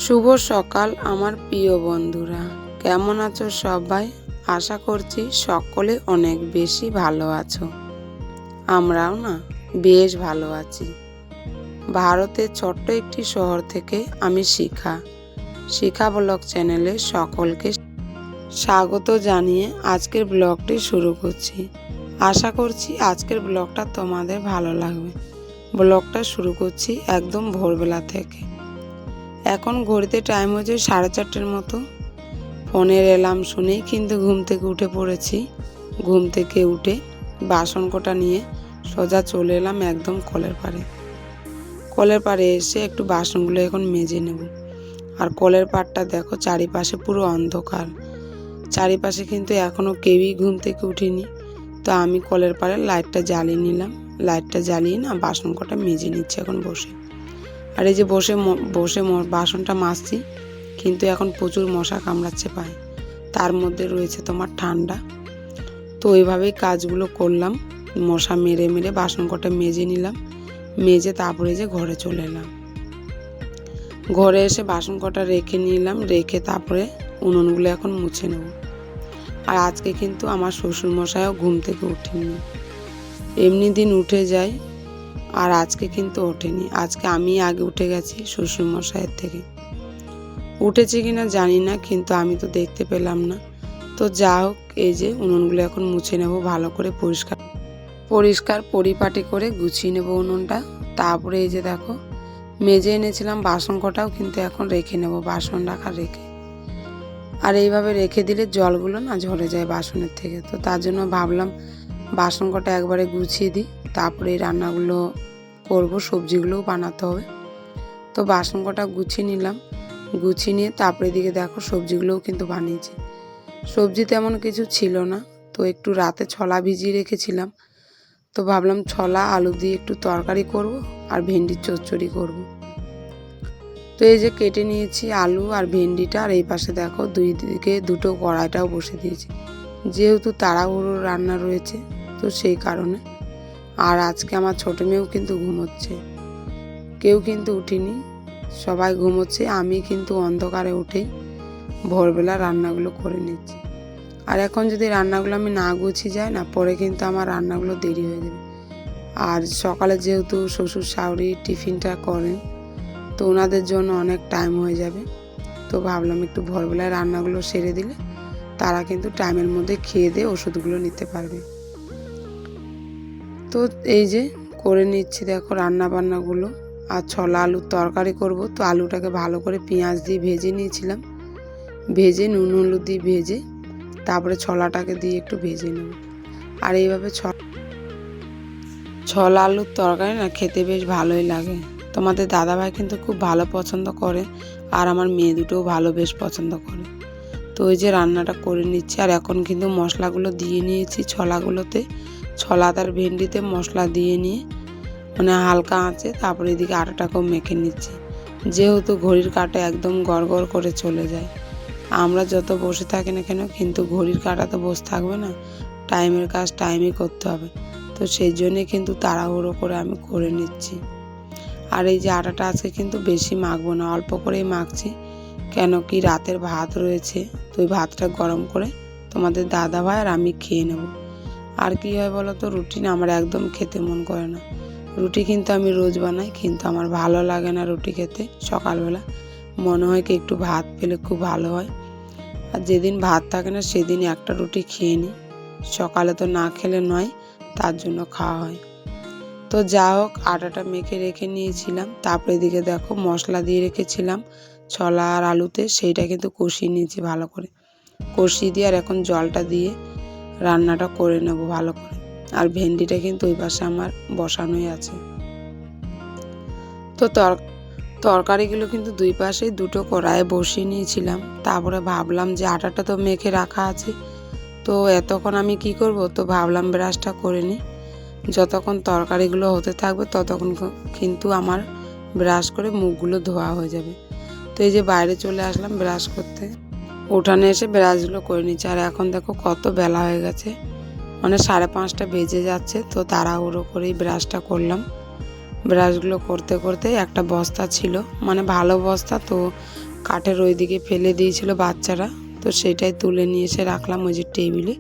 শুভ সকাল আমার প্রিয় বন্ধুরা, কেমন আছো সবাই? আশা করছি সকলে অনেক বেশি ভালো আছো। আমরাও না বেশ ভালো আছি। ভারতের ছোট্ট একটি শহর থেকে আমি শিখা ব্লগ চ্যানেলে সকলকে স্বাগত জানিয়ে আজকের ব্লগটি শুরু করছি। আশা করছি আজকের ব্লগটা তোমাদের ভালো লাগবে। ব্লগটা শুরু করছি একদম ভোরবেলা থেকে। এখন ঘড়িতে টাইম হয়েছে 4:30 মতো। ফোনের অ্যালার্ম শুনেই কিন্তু ঘুম থেকে উঠে পড়েছি। ঘুম থেকে উঠে বাসন কোটা নিয়ে সোজা চলে এলাম একদম কলের পাড়ে এসে একটু বাসনগুলো এখন মেজে নেব। আর কলের পাড়টা দেখো, চারিপাশে পুরো অন্ধকার। চারিপাশে কিন্তু এখনও কেউই ঘুম থেকে উঠিনি। তো আমি কলের পাড়ে লাইটটা জ্বালিয়ে নিলাম। লাইটটা জ্বালিয়ে না বাসন কোটা মেজে নিচ্ছি এখন বসে। আর এই যে বসে বাসনটা মাজছি, কিন্তু এখন প্রচুর মশা কামড়াচ্ছে পায়ে, তার মধ্যে রয়েছে তোমার ঠান্ডা। তো ওইভাবেই কাজগুলো করলাম, মশা মেরে মেরে বাসন কটা মেজে নিলাম। মেজে তারপরে যে ঘরে চলে এলাম। ঘরে এসে বাসন কটা রেখে নিলাম, রেখে তারপরে উনুনগুলো এখন মুছে নেব। আর আজকে কিন্তু আমার শ্বশুরমশাইও ঘুম থেকে ওঠেনি। এমনি দিন উঠে যায়, আর আজকে কিন্তু ওঠেনি। আজকে আমি আগে উঠে গেছি শ্বশুরমশাইয়ের থেকে। উঠেছে কিনা জানি না, কিন্তু আমি তো দেখতে পেলাম না। তো যা হোক, এই যে উনুনগুলো এখন মুছে নেব ভালো করে, পরিষ্কার পরিপাটি করে গুছিয়ে নেব উনুনটা। তারপরে এই যে দেখো, মেজে এনেছিলাম বাসন কটাও কিন্তু এখন রেখে নেব, বাসন রাখা রেখে। আর এইভাবে রেখে দিলে জলগুলো না ঝরে যায় বাসনের থেকে। তো তার জন্য ভাবলাম বাসন কটা একবারে গুছিয়ে দিই, তারপরে এই রান্নাগুলো করব, সবজিগুলোও বানাতে হবে। তো বাসন কটা গুছিয়ে নিলাম, গুছিয়ে নিয়ে তারপরে দিকে দেখো সবজিগুলোও কিন্তু বানিয়েছি। সবজি তেমন কিছু ছিল না, তো একটু রাতে ছোলা ভিজিয়ে রেখেছিলাম। তো ভাবলাম ছোলা আলু দিয়ে একটু তরকারি করব আর ভেন্ডির চচ্চড়ি করব। তো এই যে কেটে নিয়েছি আলু আর ভেন্ডিটা। আর এই পাশে দেখো দুই দিকে দুটো কড়াইটাও বসে দিয়েছি, যেহেতু তাড়াহুড়ো রান্না রয়েছে তো সেই কারণে। আর আজকে আমার ছোটো মেয়েও কিন্তু ঘুমোচ্ছে, কেউ কিন্তু উঠিনি, সবাই ঘুমোচ্ছে। আমি কিন্তু অন্ধকারে উঠেই ভোরবেলা রান্নাগুলো করে নিচ্ছি। আর এখন যদি রান্নাগুলো আমি না গুছিয়ে যাই না, পরে কিন্তু আমার রান্নাগুলো দেরি হয়ে যাবে। আর সকালে যেহেতু শ্বশুর শাশুড়ি টিফিনটা করেন, তো ওনাদের জন্য অনেক টাইম হয়ে যাবে। তো ভাবলাম একটু ভোরবেলায় রান্নাগুলো সেরে দিলে তারা কিন্তু টাইমের মধ্যে খেয়ে দিয়ে ওষুধগুলো নিতে পারবে। তো এই যে করে নিচ্ছি দেখো রান্না বান্নাগুলো। আর ছোলা আলুর তরকারি করব, তো আলুটাকে ভালো করে পেঁয়াজ দিয়ে ভেজে নিয়েছিলাম। ভেজে নুন হলুদ দিয়ে ভেজে তারপরে ছোলাটাকে দিয়ে একটু ভেজে নেব। আর এইভাবে ছোলা আলুর তরকারি না খেতে বেশ ভালোই লাগে। তোমাদের দাদাভাই কিন্তু খুব ভালো পছন্দ করে, আর আমার মেয়ে দুটোও ভালো বেশ পছন্দ করে। তো ওই যে রান্নাটা করে নিচ্ছি। আর এখন কিন্তু মশলাগুলো দিয়ে নিয়েছি ছোলাগুলোতে, ছোলা আর ভেন্ডিতে মশলা দিয়ে নিয়ে মানে হালকা আঁচে তারপরে এদিকে আটাটাকেও মেখে নিচ্ছি। যেহেতু ঘড়ির কাঁটা একদম গড়গড় করে চলে যায়, আমরা যত বসে থাকি না কেন কিন্তু ঘড়ির কাঁটা তো বসে থাকবে না, টাইমের কাজ টাইমই করতে হবে। তো সেই জন্যে কিন্তু তাড়াহুড়ো করে আমি করে নিচ্ছি। আর এই যে আটাটা আজকে কিন্তু বেশি মাখবো না, অল্প করেই মাখছি। কেন কি রাতের ভাত রয়েছে, তো ওই ভাতটা গরম করে তোমাদের দাদাভাই আর আমি খেয়ে নেব। আর কি হয় বলো তো, রুটি না আমার একদম খেতে মন করে না। রুটি কিন্তু আমি রোজ বানাই, কিন্তু আমার ভালো লাগে না রুটি খেতে। সকালবেলা মনে হয় কি একটু ভাত পেলে খুব ভালো হয়। আর যেদিন ভাত থাকে না সেদিন একটা রুটি খেয়ে নিই, সকালে তো না খেলে নয়, তার জন্য খাওয়া হয়। তো যা হোক, আটাটা মেখে রেখে নিয়েছিলাম। তারপরে এদিকে দেখো মশলা দিয়ে রেখেছিলাম ছোলা আর আলুতে, সেইটা কিন্তু কষিয়ে নিয়েছি ভালো করে। কষিয়ে দিয়ে আর এখন জলটা দিয়ে রান্নাটা করে নেব ভালো করে। আর ভেন্ডিটা কিন্তু ওই পাশে আমার বসানোই আছে। তো তরকারিগুলো কিন্তু দুই পাশেই দুটো কড়াইয়ে বসিয়ে নিয়েছিলাম। তারপরে ভাবলাম যে আটাটা তো মেখে রাখা আছে, তো এতক্ষণ আমি কি করব, তো ভাবলাম ব্রাশটা করে নিই। যতক্ষণ তরকারিগুলো হতে থাকবে ততক্ষণ কিন্তু আমার ব্রাশ করে মুখগুলো ধোয়া হয়ে যাবে। তো এই যে বাইরে চলে আসলাম ব্রাশ করতে, উঠানে এসে ব্রাশগুলো করে নিচ্ছি। আর এখন দেখো কত বেলা হয়ে গেছে, মানে 5:30 বেজে যাচ্ছে। তো তাড়াহুড়ো করেই ব্রাশটা করলাম। ব্রাশগুলো করতে করতে একটা বস্তা ছিল, মানে ভালো বস্তা, তো কাঠের ওই দিকে ফেলে দিয়েছিল বাচ্চারা, তো সেটাই তুলে নিয়ে এসে রাখলাম ওই যে টেবিলে।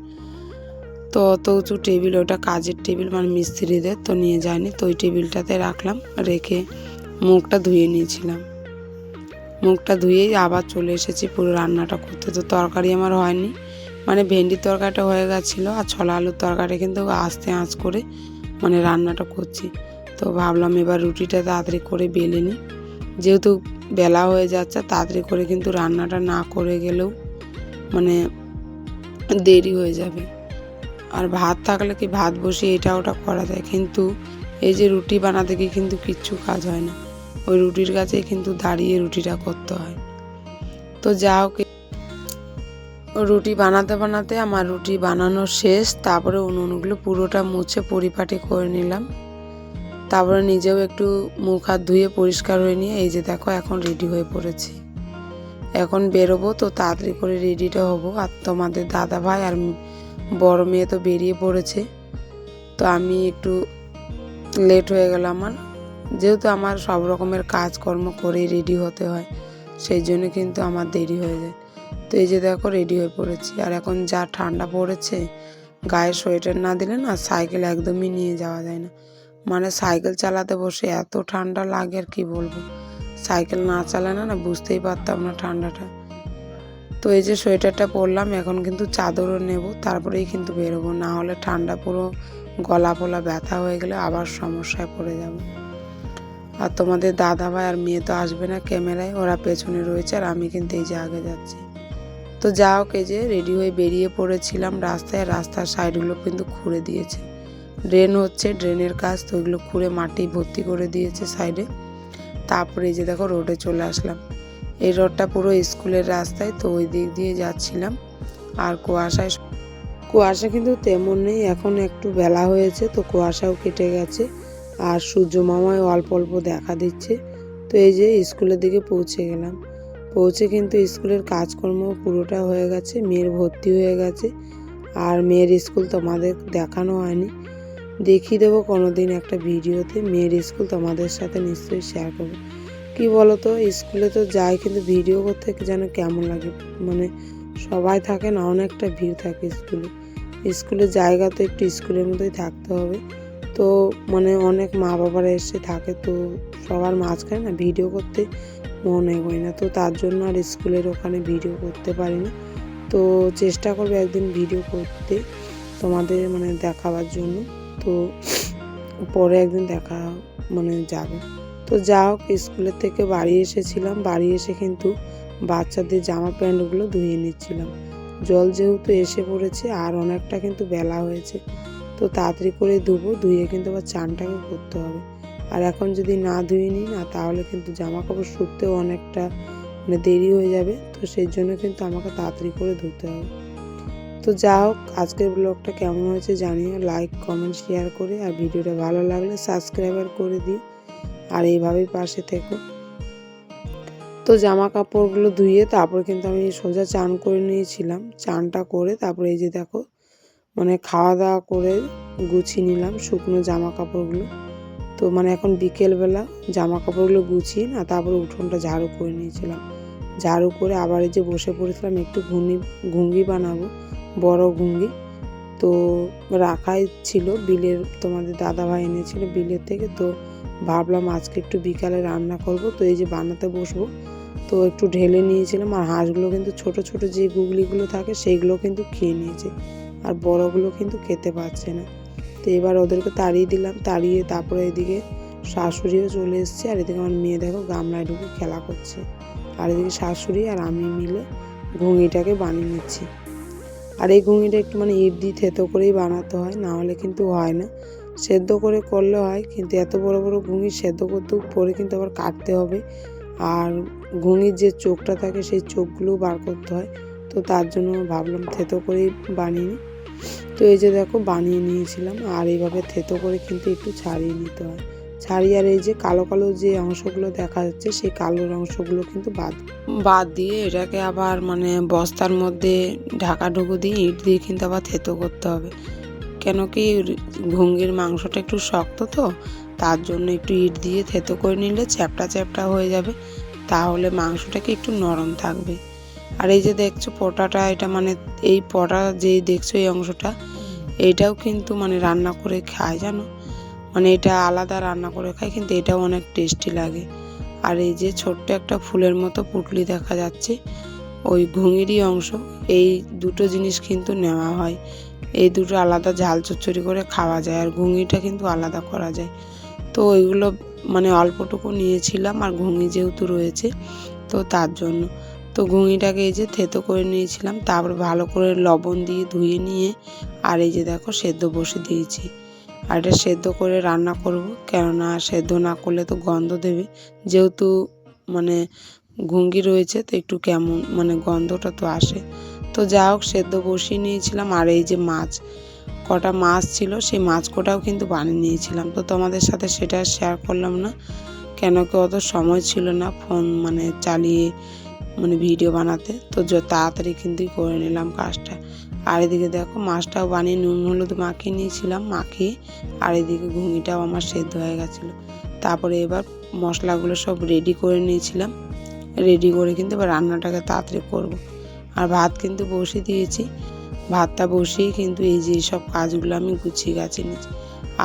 তো অত উঁচু টেবিল, ওটা কাজের টেবিল মানে মিস্ত্রিদের, তো নিয়ে যায়নি, তো ওই টেবিলটাতে রাখলাম। রেখে মুখটা ধুয়ে নিয়েছিলাম। মুখটা ধুয়েই আবার চলে এসেছি পুরো রান্নাটা করতে। তো তরকারি আমার হয়নি, মানে ভেন্ডির তরকারিটা হয়ে গেছিলো, আর ছোলা আলুর তরকারি কিন্তু আস্তে আঁচ করে মানে রান্নাটা করছি। তো ভাবলাম এবার রুটিটা তাড়াতাড়ি করে বেলে নিই, যেহেতু বেলা হয়ে যাচ্ছে, তাড়াতাড়ি করে কিন্তু রান্নাটা না করে গেলেও মানে দেরি হয়ে যাবে। আর ভাত থাকলে কি ভাত বসিয়ে এটা ওটা করা যায়, কিন্তু এই যে রুটি বানাতে গিয়ে কিন্তু কিচ্ছু কাজ হয় না, ওই রুটির কাছেই কিন্তু দাঁড়িয়ে রুটিটা করতে হয়। তো যা হোক, রুটি বানাতে বানাতে আমার রুটি বানানো শেষ। তারপরে উনুনগুলো পুরোটা মুছে পরিপাটি করে নিলাম। তারপরে নিজেও একটু মুখ হাত ধুয়ে পরিষ্কার হয়ে নিয়ে এই যে দেখো এখন রেডি হয়ে পড়েছি। এখন বেরোবো, তো তাড়াতাড়ি করে রেডিটা হবো। আর তোমাদের দাদা ভাই আর বড় মেয়ে তো বেরিয়ে পড়েছে, তো আমি একটু লেট হয়ে গেল আমার, যেহেতু আমার সব রকমের কাজকর্ম করে রেডি হতে হয়, সেই জন্য কিন্তু আমার দেরি হয়ে যায়। তো এই যে দেখো রেডি হয়ে পড়েছি। আর এখন যা ঠান্ডা পড়েছে, গায়ে সোয়েটার না দিলে না সাইকেল একদমই নিয়ে যাওয়া যায় না। মানে সাইকেল চালাতে বসে এত ঠান্ডা লাগে আর কি বলবো, সাইকেল না চালানো না বুঝতেই পারতাম না ঠান্ডাটা। তো এই যে সোয়েটারটা পরলাম, এখন কিন্তু চাদরও নেব, তারপরেই কিন্তু বেরোবো, না হলে ঠান্ডা পুরো গলা ফলা ব্যথা হয়ে গেলে আবার সমস্যায় পড়ে যাব। আর তোমাদের দাদা ভাই আর মেয়ে তো আসবে না ক্যামেরায়, ওরা পেছনে রয়েছে, আর আমি কিন্তু এই যে আগে যাচ্ছি। তো যা হোক, এই যে রেডি হয়ে বেরিয়ে পড়েছিলাম রাস্তায়। রাস্তার সাইডগুলো কিন্তু খুঁড়ে দিয়েছে, ড্রেন হচ্ছে, ড্রেনের কাজ, তো ওইগুলো খুঁড়ে মাটি ভর্তি করে দিয়েছে সাইডে। তারপরে এই যে দেখো রোডে চলে আসলাম। এই রোডটা পুরো স্কুলের রাস্তায়, তো ওই দিক দিয়ে যাচ্ছিলাম। আর কুয়াশা কিন্তু তেমন নেই, এখন একটু বেলা হয়েছে, তো কুয়াশাও কেটে গেছে, আর সূর্য মামায় অল্প অল্প দেখা দিচ্ছে। তো এই যে স্কুলের দিকে পৌঁছে গেলাম। পৌঁছে কিন্তু স্কুলের কাজকর্ম পুরোটা হয়ে গেছে, মেয়ের ভর্তি হয়ে গেছে। আর মেয়ের স্কুল তোমাদের দেখানো হয়নি, দেখিয়ে দেবো কোনোদিন একটা ভিডিওতে। মেয়ের স্কুল তোমাদের সাথে নিশ্চয়ই শেয়ার করবো। কি বলো তো, স্কুলে তো যাই, কিন্তু ভিডিও করতে যেন কেমন লাগে, মানে সবাই থাকে না, অনেকটা ভিড় থাকে স্কুলে। স্কুলের জায়গা তো একটু স্কুলের মতোই থাকতে হবে, তো মানে অনেক মা বাবারা এসে থাকে, তো সবার মাঝখানে না ভিডিও করতে মনে হয় না, তো তার জন্য আর স্কুলের ওখানে ভিডিও করতে পারি না। তো চেষ্টা করবো একদিন ভিডিও করতে তোমাদের মানে দেখাবার জন্য, তো পরে একদিন দেখা মানে যাবে। তো যা হোক, স্কুলের থেকে বাড়ি এসেছিলাম, বাড়ি এসে কিন্তু বাচ্চাদের জামা প্যান্টগুলো ধুয়ে নিচ্ছিলাম। জল যেহেতু এসে পড়েছে আর অনেকটা কিন্তু বেলা হয়েছে, তো তাড়াতাড়ি করে ধুবো, ধুয়ে কিন্তু আবার চানটাকে করতে হবে। আর এখন যদি না ধুয়ে নিই না, তাহলে কিন্তু জামা কাপড় শুকতেও অনেকটা মানে দেরি হয়ে যাবে, তো সেই জন্য কিন্তু আমাকে তাড়াতাড়ি করে ধুতে হবে। তো যা হোক, আজকের ব্লগটা কেমন হয়েছে জানিও, লাইক কমেন্ট শেয়ার করে, আর ভিডিওটা ভালো লাগলে সাবস্ক্রাইবার করে দিও, আর এইভাবেই পাশে থেকো। তো জামা কাপড়গুলো ধুয়ে তারপর কিন্তু আমি সোজা চান করে নিয়েছিলাম। চানটা করে তারপরে এই যে দেখো মানে খাওয়া দাওয়া করে গুছিয়ে নিলাম শুকনো জামা কাপড়গুলো। তো মানে এখন বিকেলবেলা জামা কাপড়গুলো গুছিয়ে না, তারপরে উঠোনটা ঝাড়ু করে নিয়েছিলাম। ঝাড়ু করে আবার এই যে বসে পড়েছিলাম, একটু ঘুঙ্গি বানাবো, বড় ঘুঙ্গি। তো রাখাই ছিল, বিলের তোমাদের দাদা ভাই এনেছিল বিলের থেকে, তো ভাবলাম আজকে একটু বিকালে রান্না করব, তো এই যে বানাতে বসবো। তো একটু ঢেলে নিয়েছিলাম, আর হাঁসগুলো কিন্তু ছোট ছোট যে গুগলিগুলো থাকে সেইগুলো কিন্তু খেয়ে নিয়েছে, আর বড়গুলো কিন্তু খেতে পারছে না। তো এবার ওদেরকে তাড়িয়ে দিলাম, তাড়িয়ে তারপরে এদিকে শাশুড়িও চলে এসছে, আর এদিকে আমার মেয়ে দেখো গামলায় ঢুকে খেলা করছে, আর এদিকে শাশুড়ি আর আমি মিলে ঘুঙিটাকে বানিয়ে নিচ্ছি। আর এই ঘুঙিটা একটু মানে ইট দিয়ে থেতো করেই বানাতে হয়, না হলে কিন্তু হয় না। সেদ্ধ করে করলে হয়, কিন্তু এত বড় বড় ঘুঙি সেদ্ধ করতে পরে কিন্তু আবার কাটতে হবে, আর ঘুঙির যে চোখটা থাকে সেই চোখগুলো বার করতে হয়, তো তার জন্য ভাবলাম থেতো করেই বানিয়ে নিই। তো এই যে দেখো বানিয়ে নিয়েছিলাম, আর এইভাবে থেতো করে কিন্তু একটু ছাড়িয়ে নিতে হয়। ছাড়িয়ে আর এই যে কালো কালো যে অংশগুলো দেখা যাচ্ছে, সেই কালোর অংশগুলো কিন্তু বাদ দিয়ে এটাকে আবার মানে বস্তার মধ্যে ঢাকাঢুকু দিয়ে ইট দিয়ে কিন্তু আবার থেতো করতে হবে। কেন কি ঘুঙ্গির মাংসটা একটু শক্ত, তো তার জন্য একটু ইট দিয়ে থেতো করে নিলে চ্যাপটা চ্যাপটা হয়ে যাবে, তাহলে মাংসটাকে একটু নরম থাকবে। আর এই যে দেখছো পোটাটা, এটা মানে এই পোটা যেই দেখছো এই অংশটা, এইটাও কিন্তু মানে রান্না করে খায় জানো, মানে এটা আলাদা রান্না করে খায়, কিন্তু এটাও অনেক টেস্টি লাগে। আর এই যে ছোট্ট একটা ফুলের মতো পুঁটলি দেখা যাচ্ছে, ওই ঘুঙিরই অংশ। এই দুটো জিনিস কিন্তু নেওয়া হয়, এই দুটো আলাদা ঝাল চচ্চড়ি করে খাওয়া যায়, আর ঘুঙিটা কিন্তু আলাদা করা যায়। তো ওইগুলো মানে অল্পটুকু নিয়েছিলাম, আর ঘুঙি যেহেতু রয়েছে তো তার জন্য। তো ঘুঙিটাকে এই যে থেতো করে নিয়েছিলাম, তারপর ভালো করে লবণ দিয়ে ধুয়ে নিয়ে আর এই যে দেখো সেদ্ধ বসে দিয়েছি। আর এটা সেদ্ধ করে রান্না করব, কেননা সেদ্ধ না করলে তো গন্ধ দেবে, যেহেতু মানে ঘুঙি রয়েছে তো একটু কেমন মানে গন্ধটা তো আসে। তো যা হোক সেদ্ধ বসিয়ে নিয়েছিলাম। আর এই যে কটা মাছ ছিল, সেই মাছ কটাও কিন্তু বানিয়ে নিয়েছিলাম, তো তোমাদের সাথে সেটা শেয়ার করলাম না, কেন কি অত সময় ছিল না ফোন মানে চালিয়ে মানে ভিডিও বানাতে। তো তাড়াতাড়ি কিন্তু করে নিলাম কাজটা। আর এদিকে দেখো মাছটাও বানিয়ে নুন হলুদ মাখিয়ে নিয়েছিলাম, মাখিয়ে আর এদিকে ঘুঙিটাও আমার সেদ্ধ হয়ে গেছিলো। তারপরে এবার মশলাগুলো সব রেডি করে নিয়েছিলাম, রেডি করে কিন্তু এবার রান্নাটাকে তাড়াতাড়ি করব। আর ভাত কিন্তু বসিয়ে দিয়েছি, ভাতটা বসিয়ে কিন্তু এই যে সব কাজগুলো আমি গুছিয়ে গাছে নিয়েছি।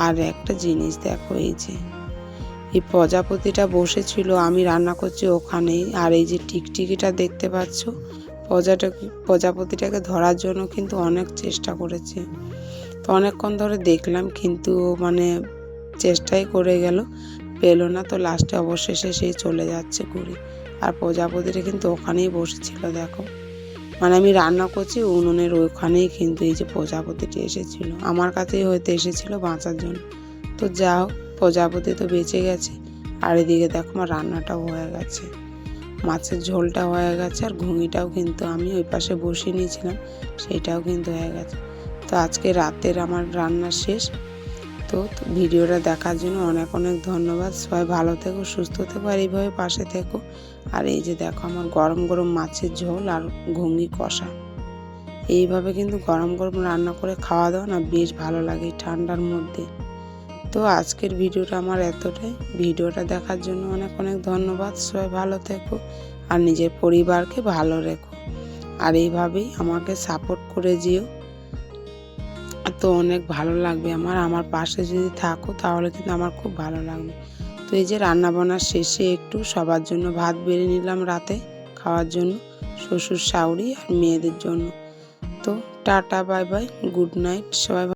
আর একটা জিনিস দেখো, এই যে এই প্রজাপতিটা বসেছিল, আমি রান্না করছি ওখানেই। আর এই যে টিকটিকিটা দেখতে পাচ্ছ, প্রজাপতিটাকে ধরার জন্য কিন্তু অনেক চেষ্টা করেছে। তো অনেকক্ষণ ধরে দেখলাম, কিন্তু মানে চেষ্টাই করে গেল, পেলো না। তো লাস্টে অবশেষে সেই চলে যাচ্ছে ঘুরে। আর প্রজাপতিটা কিন্তু ওখানেই বসেছিল দেখো, মানে আমি রান্না করছি উনুনের ওখানেই কিন্তু এই যে প্রজাপতিটি এসেছিল, আমার কাছেই হয়তো এসেছিল বাঁচার জন্য। তো যা হোক, প্রজাপতি তো বেঁচে গেছে। আর এদিকে দেখো আমার রান্নাটাও হয়ে গেছে, মাছের ঝোলটা হয়ে গেছে, আর ঘুঙিটাও কিন্তু আমি ওই পাশে বসিয়ে নিয়েছিলাম, সেইটাও কিন্তু হয়ে গেছে। তো আজকে রাতের আমার রান্না শেষ। তো ভিডিওটা দেখার জন্য অনেক অনেক ধন্যবাদ। সবাই ভালো থেকো, সুস্থ থেকো, আর এইভাবে পাশে থেকো। আর এই যে দেখো আমার গরম গরম মাছের ঝোল আর ঘুঙি কষা, এইভাবে কিন্তু গরম গরম রান্না করে খাওয়া দাওয়া না বেশ ভালো লাগে এই ঠান্ডার মধ্যে। তো আজকের ভিডিওটা আমার এতটাই। ভিডিওটা দেখার জন্য অনেক অনেক ধন্যবাদ। সবাই ভালো থেকো আর নিজের পরিবারকে ভালো রেখো, আর এইভাবেই আমাকে সাপোর্ট করে যেও। তো অনেক ভালো লাগবে আমার পাশে যদি থাকো, তাহলে কিন্তু আমার খুব ভালো লাগবে। তো এই যে রান্না বান্নার শেষে একটু সবার জন্য ভাত বেড়ে নিলাম রাতে খাওয়ার জন্য, শ্বশুর শাশুড়ি আর মেয়েদের জন্য। তো tata, bye bye, good night সবাই।